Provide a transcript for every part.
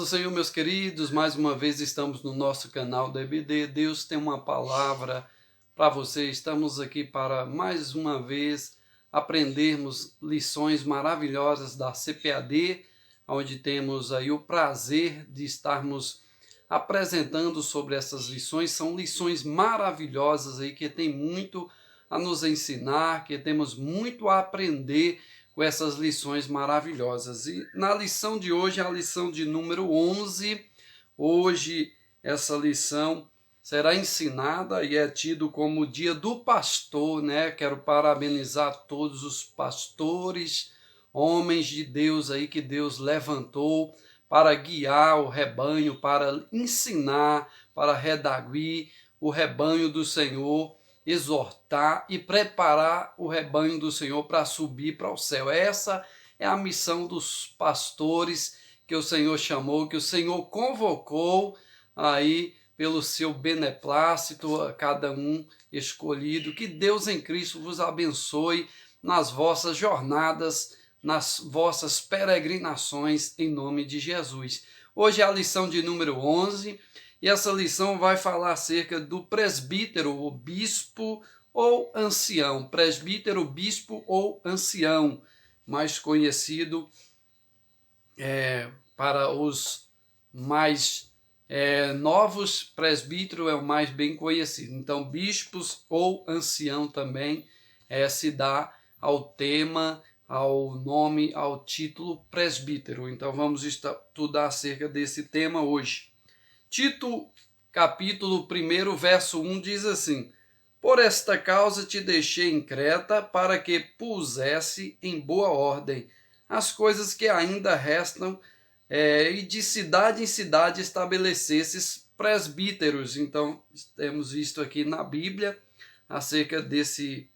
paz do Senhor, meus queridos, mais uma vez estamos no nosso canal da EBD. Deus tem uma palavra para você. Estamos aqui para mais uma vez aprendermos lições maravilhosas da CPAD, onde temos aí o prazer de estarmos apresentando sobre essas lições. São lições maravilhosas aí que tem muito a nos ensinar, que temos muito a aprender com essas lições maravilhosas. E na lição de hoje, a lição de número 11, hoje essa lição será ensinada e é tido como o dia do pastor, né? Quero parabenizar todos os pastores, homens de Deus aí que Deus levantou para guiar o rebanho, para ensinar, para redarguir o rebanho do Senhor, exortar e preparar o rebanho do Senhor para subir para o céu. Essa é a missão dos pastores que o Senhor chamou, que o Senhor convocou aí pelo seu beneplácito, a cada um escolhido. Que Deus em Cristo vos abençoe nas vossas jornadas, nas vossas peregrinações, em nome de Jesus. Hoje é a lição de número 11, e essa lição vai falar acerca do presbítero, o bispo ou ancião. Presbítero, bispo ou ancião, mais conhecido para os mais novos, presbítero é o mais bem conhecido. Então, bispos ou ancião também se dá ao tema, ao nome, ao título presbítero. Então, vamos estudar acerca desse tema hoje. Tito, capítulo 1, verso 1, diz assim: Por esta causa te deixei em Creta, para que pusesse em boa ordem as coisas que ainda restam, e de cidade em cidade estabelecesses presbíteros. Então, temos visto aqui na Bíblia acerca desse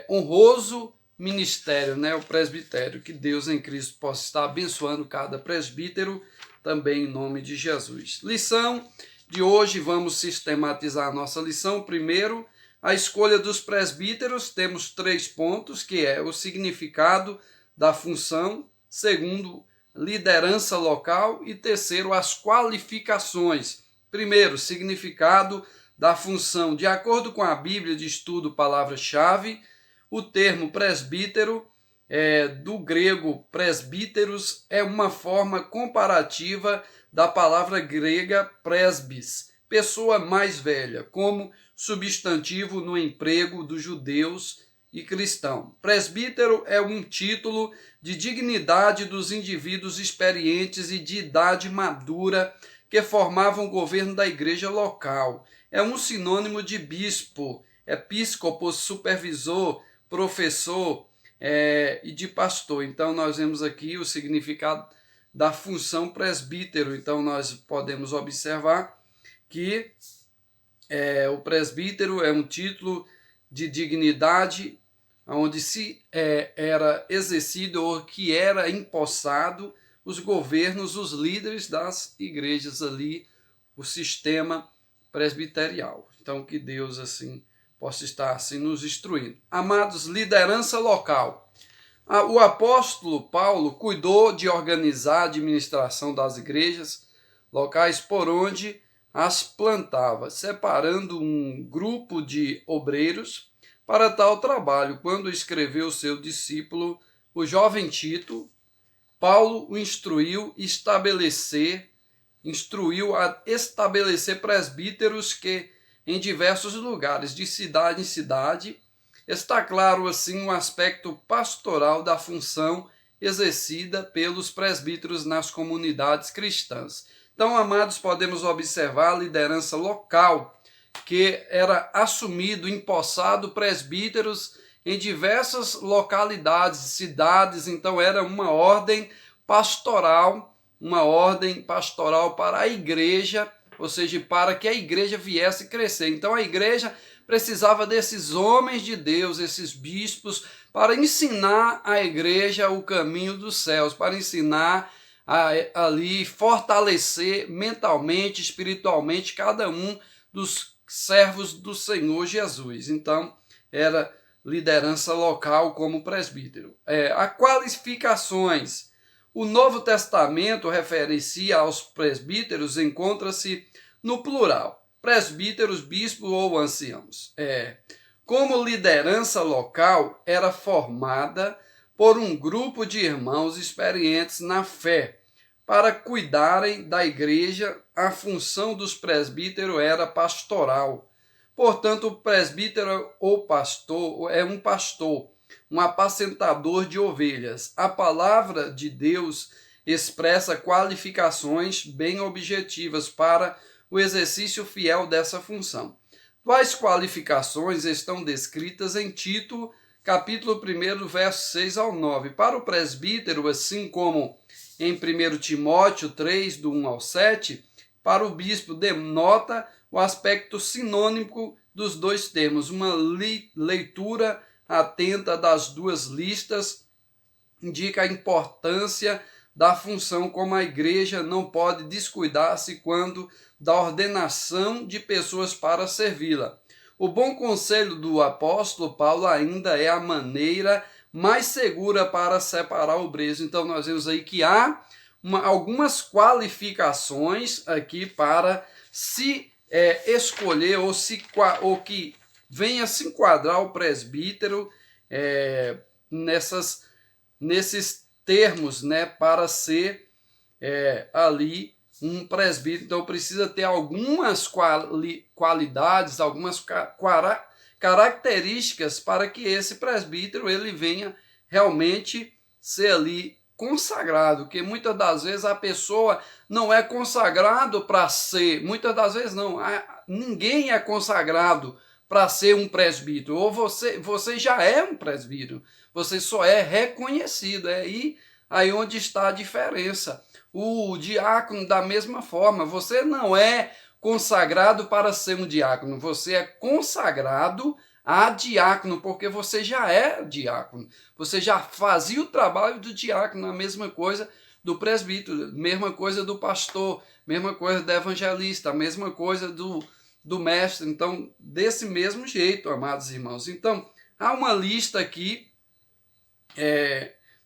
honroso ministério, né, o presbitério. Que Deus em Cristo possa estar abençoando cada presbítero, também em nome de Jesus. Lição de hoje, vamos sistematizar a nossa lição. Primeiro, a escolha dos presbíteros. Temos 3 pontos, que é o significado da função. Segundo, liderança local. E terceiro, as qualificações. Primeiro, significado da função. De acordo com a Bíblia de Estudo Palavra-Chave, o termo presbítero, do grego presbíteros, é uma forma comparativa da palavra grega presbis, pessoa mais velha, como substantivo no emprego dos judeus e cristãos. Presbítero é um título de dignidade dos indivíduos experientes e de idade madura que formavam o governo da igreja local. É um sinônimo de bispo, episcopos, supervisor, professor e de pastor. Então, nós vemos aqui o significado da função presbítero. Então, nós podemos observar que o presbítero é um título de dignidade onde se era exercido ou que era empossado os governos, os líderes das igrejas ali, o sistema presbiterial. Então, que Deus assim possa estar assim nos instruindo. Amados, liderança local. O apóstolo Paulo cuidou de organizar a administração das igrejas locais por onde as plantava, separando um grupo de obreiros para tal trabalho. Quando escreveu seu discípulo, o jovem Tito, Paulo o instruiu a estabelecer presbíteros que em diversos lugares, de cidade em cidade. Está claro, assim, o aspecto pastoral da função exercida pelos presbíteros nas comunidades cristãs. Então, amados, podemos observar a liderança local, que era assumido, empossado presbíteros em diversas localidades, cidades. Então, era uma ordem pastoral para a igreja, ou seja, para que a igreja viesse crescer. Então a igreja precisava desses homens de Deus, esses bispos, para ensinar a igreja o caminho dos céus, para ensinar ali, fortalecer mentalmente, espiritualmente, cada um dos servos do Senhor Jesus. Então, era liderança local como presbítero. As qualificações. O Novo Testamento referencia aos presbíteros, encontra-se no plural, presbíteros, bispos ou anciãos. Como liderança local, era formada por um grupo de irmãos experientes na fé. Para cuidarem da igreja, a função dos presbíteros era pastoral. Portanto, o presbítero ou pastor é um pastor, um apacentador de ovelhas. A palavra de Deus expressa qualificações bem objetivas para o exercício fiel dessa função. Tais qualificações estão descritas em Tito, capítulo 1, versos 6 ao 9. Para o presbítero, assim como em 1 Timóteo 3, do 1 ao 7, para o bispo denota o aspecto sinônimo dos dois termos. Uma leitura atenta das duas listas indica a importância da função, como a igreja não pode descuidar-se quando da ordenação de pessoas para servi-la. O bom conselho do apóstolo Paulo ainda é a maneira mais segura para separar obreiros. Então nós vemos aí que há algumas qualificações aqui para se escolher ou que venha se enquadrar o presbítero nesses termos, né, para ser ali um presbítero. Então precisa ter algumas qualidades, algumas características para que esse presbítero ele venha realmente ser ali consagrado, porque muitas das vezes a pessoa não é consagrado para ser, muitas das vezes não, ninguém é consagrado para ser um presbítero, ou você já é um presbítero, você só é reconhecido, aí onde está a diferença. O diácono, da mesma forma, você não é consagrado para ser um diácono, você é consagrado a diácono, porque você já é diácono, você já fazia o trabalho do diácono, a mesma coisa do presbítero, mesma coisa do pastor, mesma coisa do evangelista, a mesma coisa do mestre. Então, desse mesmo jeito, amados irmãos. Então, há uma lista aqui,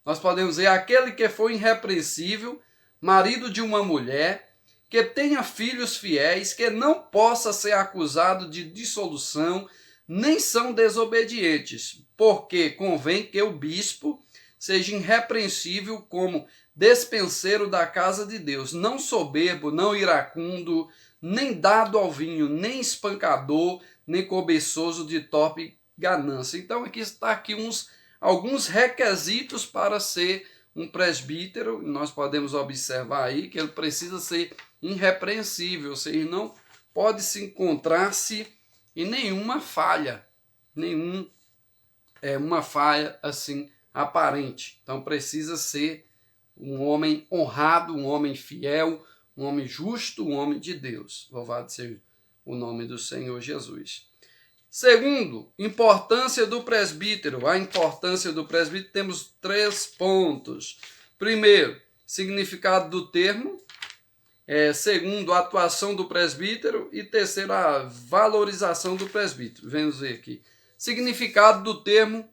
nós podemos dizer, aquele que foi irrepreensível, marido de uma mulher, que tenha filhos fiéis, que não possa ser acusado de dissolução, nem são desobedientes, porque convém que o bispo seja irrepreensível como despenseiro da casa de Deus, não soberbo, não iracundo, nem dado ao vinho, nem espancador, nem cobiçoso de torpe ganância. Então aqui está alguns requisitos para ser um presbítero. Nós podemos observar aí que ele precisa ser irrepreensível, ou seja, não pode se encontrar-se em nenhuma falha, uma falha assim aparente. Então precisa ser um homem honrado, um homem fiel, um homem justo, um homem de Deus. Louvado seja o nome do Senhor Jesus. Segundo, importância do presbítero. A importância do presbítero, temos 3 pontos. Primeiro, significado do termo. Segundo, a atuação do presbítero. E terceiro, a valorização do presbítero. Vamos ver aqui. Significado do termo: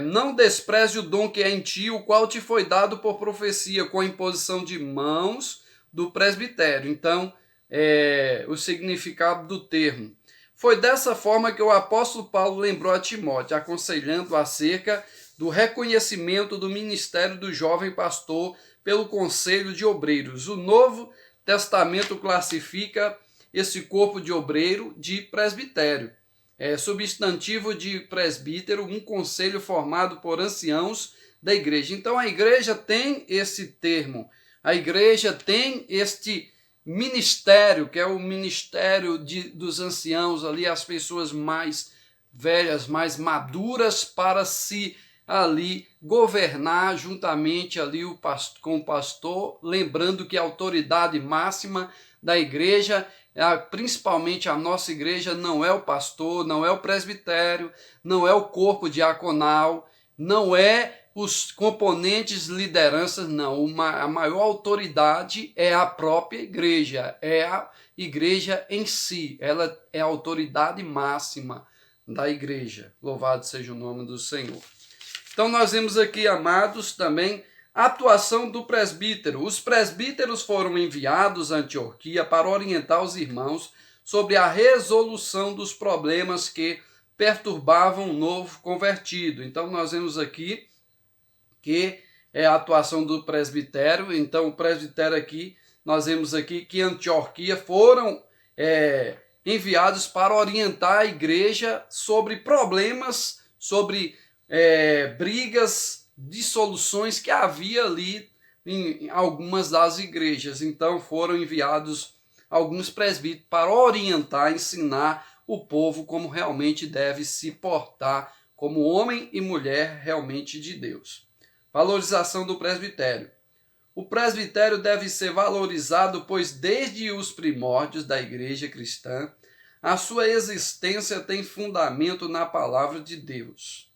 não despreze o dom que é em ti, o qual te foi dado por profecia, com a imposição de mãos do presbitério. Então, o significado do termo. Foi dessa forma que o apóstolo Paulo lembrou a Timóteo, aconselhando acerca do reconhecimento do ministério do jovem pastor pelo conselho de obreiros. O Novo Testamento classifica esse corpo de obreiro de presbitério. Substantivo de presbítero, um conselho formado por anciãos da igreja. Então a igreja tem esse termo, a igreja tem este ministério, que é o ministério dos anciãos ali, as pessoas mais velhas, mais maduras, para se ali governar juntamente ali com o pastor, lembrando que a autoridade máxima da igreja, principalmente a nossa igreja, não é o pastor, não é o presbitério, não é o corpo diaconal, não é os componentes lideranças, não. A maior autoridade é a própria igreja, é a igreja em si. Ela é a autoridade máxima da igreja. Louvado seja o nome do Senhor. Então nós vemos aqui, amados, também Atuação do presbítero. Os presbíteros foram enviados à Antioquia para orientar os irmãos sobre a resolução dos problemas que perturbavam o novo convertido. Então, nós vemos aqui que é a atuação do presbitério. Então, o presbitério aqui, nós vemos aqui que Antioquia foram enviados para orientar a igreja sobre problemas, sobre brigas, dissoluções que havia ali em algumas das igrejas. Então, foram enviados alguns presbíteros para orientar, ensinar o povo como realmente deve se portar como homem e mulher realmente de Deus. Valorização do presbitério. O presbitério deve ser valorizado, pois desde os primórdios da igreja cristã, a sua existência tem fundamento na palavra de Deus.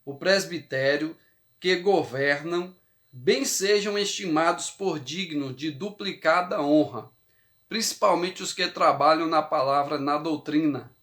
O presbitério que governam bem sejam estimados por dignos de duplicada honra, principalmente os que trabalham na palavra, na doutrina.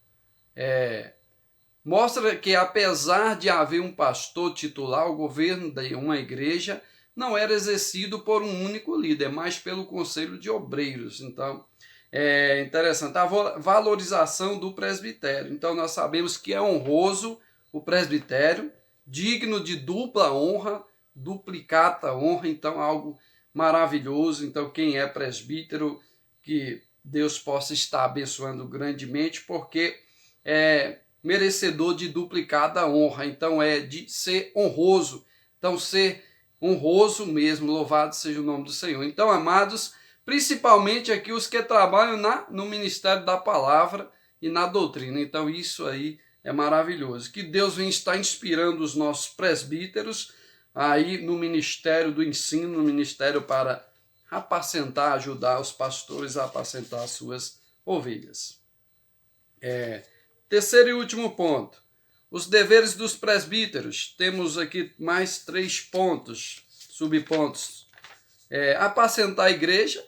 Mostra que, apesar de haver um pastor titular, o governo de uma igreja não era exercido por um único líder, mas pelo conselho de obreiros. Então, é interessante a valorização do presbitério. Então, nós sabemos que é honroso o presbitério, digno de dupla honra, duplicata honra, então algo maravilhoso. Então, quem é presbítero, que Deus possa estar abençoando grandemente, porque é merecedor de duplicada honra. Então, é de ser honroso. Então, ser honroso mesmo, louvado seja o nome do Senhor. Então, amados, principalmente aqui os que trabalham no ministério da palavra e na doutrina. Então, isso aí é maravilhoso. Que Deus venha estar inspirando os nossos presbíteros aí no ministério do ensino, no ministério para apacentar, ajudar os pastores a apacentar as suas ovelhas. Terceiro e último ponto. Os deveres dos presbíteros. Temos aqui mais 3 pontos, subpontos. Apacentar a igreja,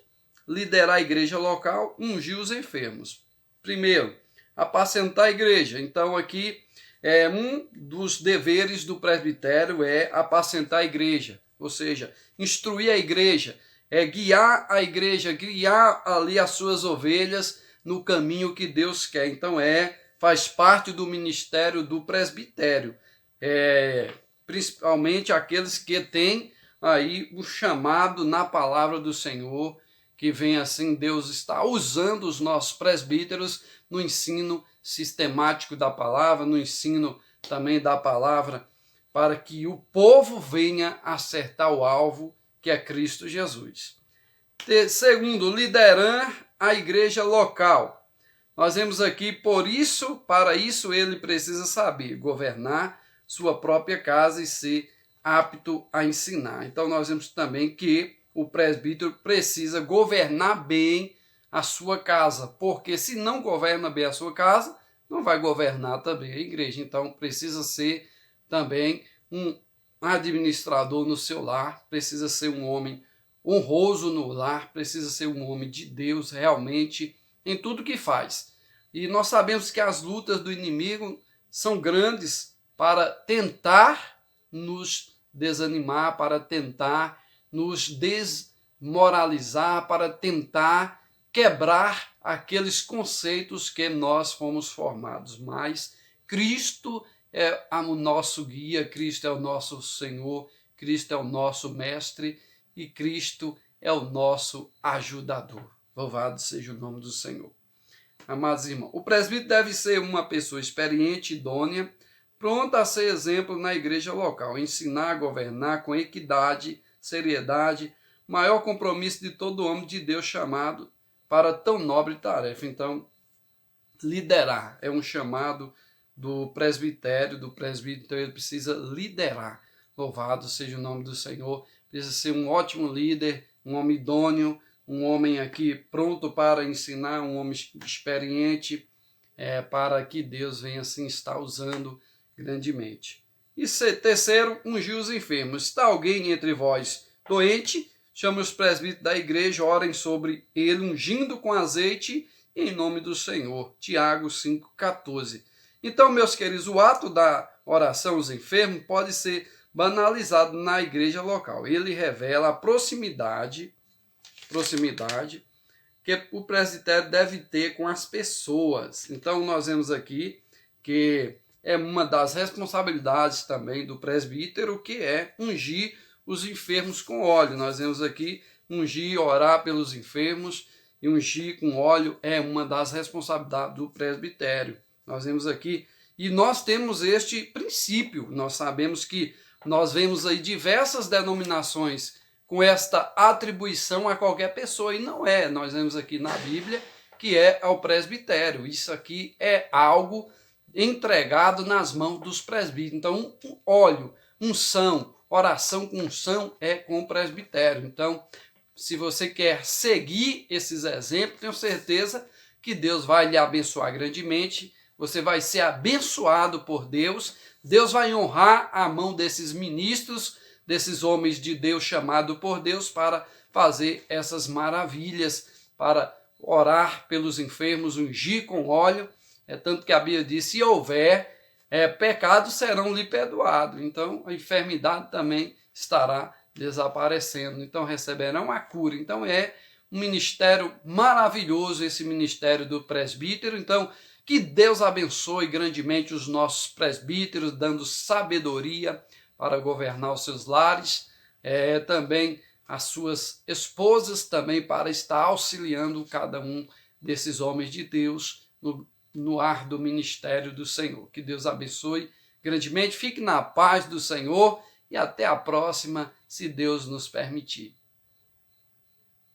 liderar a igreja local, ungir os enfermos. Primeiro, apacentar a igreja. Então, aqui, um dos deveres do presbitério é apacentar a igreja, ou seja, instruir a igreja, guiar a igreja, guiar ali as suas ovelhas no caminho que Deus quer. Então, faz parte do ministério do presbitério, principalmente aqueles que têm aí o chamado na palavra do Senhor, que vem assim, Deus está usando os nossos presbíteros no ensino sistemático da palavra, no ensino também da palavra, para que o povo venha acertar o alvo, que é Cristo Jesus. Segundo, liderar a igreja local. Nós vemos aqui, para isso ele precisa saber governar sua própria casa e ser apto a ensinar. Então nós vemos também que o presbítero precisa governar bem a sua casa, porque se não governa bem a sua casa, não vai governar também a igreja. Então precisa ser também um administrador no seu lar, precisa ser um homem honroso no lar, precisa ser um homem de Deus realmente em tudo que faz. E nós sabemos que as lutas do inimigo são grandes para tentar nos desanimar, para tentar nos desmoralizar, para tentar quebrar aqueles conceitos que nós fomos formados. Mas Cristo é o nosso guia, Cristo é o nosso Senhor, Cristo é o nosso mestre e Cristo é o nosso ajudador. Louvado seja o nome do Senhor. Amados irmãos, o presbítero deve ser uma pessoa experiente, idônea, pronta a ser exemplo na igreja local, ensinar, governar com equidade, seriedade, maior compromisso de todo homem de Deus chamado para tão nobre tarefa. Então, liderar é um chamado do presbitério, do presbítero, então ele precisa liderar. Louvado seja o nome do Senhor, precisa ser um ótimo líder, um homem idôneo, um homem aqui pronto para ensinar, um homem experiente, para que Deus venha assim estar usando grandemente. E terceiro, ungir os enfermos. Está alguém entre vós doente? Chame os presbíteros da igreja, orem sobre ele, ungindo com azeite em nome do Senhor. Tiago 5,14. Então, meus queridos, o ato da oração aos enfermos pode ser banalizado na igreja local. Ele revela a proximidade que o presbitério deve ter com as pessoas. Então nós vemos aqui que é uma das responsabilidades também do presbítero, que é ungir os enfermos com óleo. Nós vemos aqui ungir, orar pelos enfermos, e ungir com óleo é uma das responsabilidades do presbitério. Nós vemos aqui, e nós temos este princípio. Nós sabemos que nós vemos aí diversas denominações com esta atribuição a qualquer pessoa, e não é. Nós vemos aqui na Bíblia que é ao presbitério. Isso aqui é algo entregado nas mãos dos presbíteros. Então, óleo, unção, oração com unção é com o presbitério. Então, se você quer seguir esses exemplos, tenho certeza que Deus vai lhe abençoar grandemente. Você vai ser abençoado por Deus. Deus vai honrar a mão desses ministros, desses homens de Deus chamados por Deus para fazer essas maravilhas, para orar pelos enfermos, ungir com óleo. É tanto que a Bíblia diz: se houver pecados, serão lhe perdoados. Então a enfermidade também estará desaparecendo. Então receberão a cura. Então é um ministério maravilhoso, esse ministério do presbítero. Então que Deus abençoe grandemente os nossos presbíteros, dando sabedoria para governar os seus lares, também as suas esposas também para estar auxiliando cada um desses homens de Deus no ar do ministério do Senhor. Que Deus abençoe grandemente, fique na paz do Senhor e até a próxima, se Deus nos permitir.